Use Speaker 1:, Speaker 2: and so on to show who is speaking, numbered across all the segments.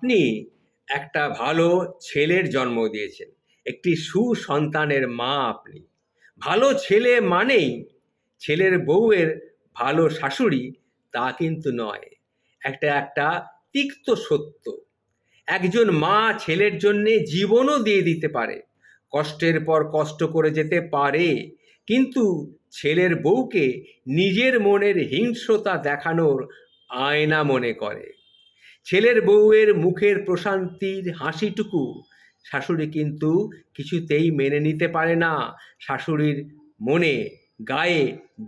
Speaker 1: আপনি একটা ভালো ছেলের জন্ম দিয়েছেন, একটি সুসন্তানের মা আপনি। ভালো ছেলে মানেই ছেলের বউয়ের ভালো শাশুড়ি তা কিন্তু নয়, একটা তিক্ত সত্য। একজন মা ছেলের জন্যে জীবনও দিয়ে দিতে পারে, কষ্টের পর কষ্ট করে যেতে পারে, কিন্তু ছেলের বউকে নিজের মনের হিংস্রতা দেখানোর আয়না মনে করে। ছেলের বউয়ের মুখের প্রশান্তির হাসিটুকু শাশুড়ি কিন্তু কিছুতেই মেনে নিতে পারে না। শাশুড়ির মনে গায়ে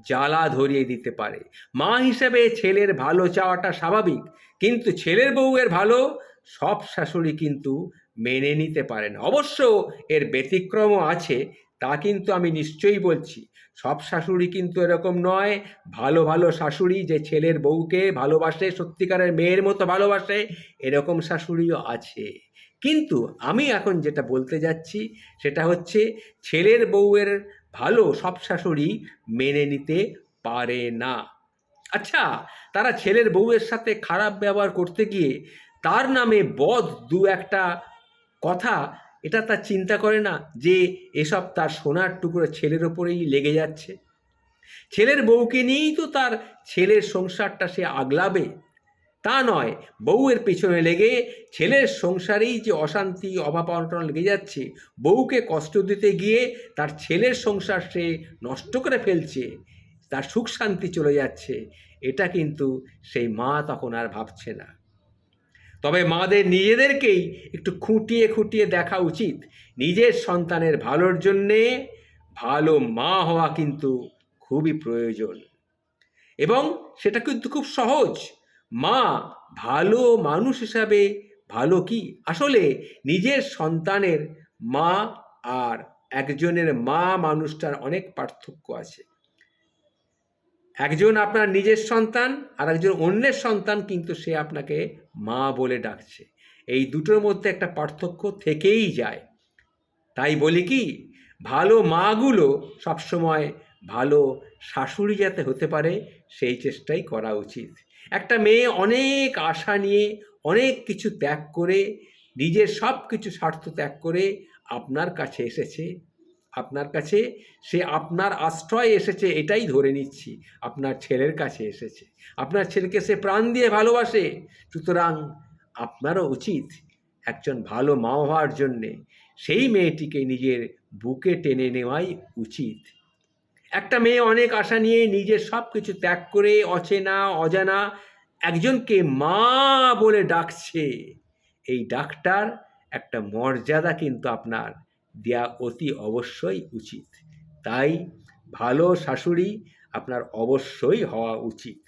Speaker 1: জ্বালা ধরিয়ে দিতে পারে। মা হিসেবে ছেলের ভালো চাওয়াটা স্বাভাবিক, কিন্তু ছেলের বউয়ের ভালো সব শাশুড়ি কিন্তু মেনে নিতে পারে না। অবশ্য এর ব্যতিক্রমও আছে, তা কিন্তু আমি নিশ্চয়ই বলছি। সব শাশুড়ি কিন্তু এরকম নয়। ভালো ভালো শাশুড়ি যে ছেলের বউকে ভালোবাসে, সত্যিকারের মেয়ের মতো ভালোবাসে, এরকম শাশুড়িও আছে। কিন্তু আমি এখন যেটা বলতে যাচ্ছি সেটা হচ্ছে, ছেলের বউয়ের ভালো সব শাশুড়ি মেনে নিতে পারে না। আচ্ছা, তারা ছেলের বউয়ের সাথে খারাপ ব্যবহার করতে গিয়ে তার নামে বদ দু একটা কথা, এটা তার চিন্তা করে না যে এসব তার সোনার টুকরো ছেলের ওপরেই লেগে যাচ্ছে। ছেলের বউকে নিয়েই তো তার ছেলের সংসারটা সে আগলাবে, তা নয় বউয়ের পেছনে লেগে ছেলের সংসারেই যে অশান্তি অভাব অনটন লেগে যাচ্ছে, বউকে কষ্ট দিতে গিয়ে তার ছেলের সংসার সে নষ্ট করে ফেলছে, তার সুখ শান্তি চলে যাচ্ছে, এটা কিন্তু সেই মা তখন আর ভাবছে না। তবে মাদের নিজেদেরকেই একটু খুঁটিয়ে খুঁটিয়ে দেখা উচিত। নিজের সন্তানের ভালোর জন্যে ভালো মা হওয়া কিন্তু খুবই প্রয়োজন, এবং সেটা কিন্তু খুব সহজ। মা ভালো মানুষ হিসাবে ভালো কি, আসলে নিজের সন্তানের মা আর একজনের মা মানুষটার অনেক পার্থক্য আছে। একজন আপনার নিজের সন্তান, আর একজন অন্যের সন্তান, কিন্তু সে আপনাকে মা বলে ডাকছে। এই দুটোর মধ্যে একটা পার্থক্য থেকেই যায়। তাই বলি কি, ভালো মাগুলো সবসময় ভালো শাশুড়ি যাতে হতে পারে সেই চেষ্টাই করা উচিত। একটা মেয়ে অনেক আশা নিয়ে অনেক কিছু ত্যাগ করে, নিজের সব কিছু স্বার্থ ত্যাগ করে আপনার কাছে এসেছে, আপনার কাছে সে আপনার আশ্রয় এসেছে, এটাই ধরে নিচ্ছি। আপনার ছেলের কাছে এসেছে, আপনার ছেলেকে সে প্রাণ দিয়ে ভালোবাসে। সুতরাং আপনারও উচিত একজন ভালো মা হওয়ার জন্যে সেই মেয়েটিকে নিজের বুকে টেনে নেওয়াই উচিত। একটা মেয়ে অনেক আশা নিয়ে নিজের সব কিছু ত্যাগ করে অচেনা অজানা একজনকে মা বলে ডাকছে, এই ডাকটার একটা মর্যাদা কিন্তু আপনার দেয়া অতি অবশ্যই উচিত। তাই ভালো শাশুড়ি আপনার অবশ্যই হওয়া উচিত।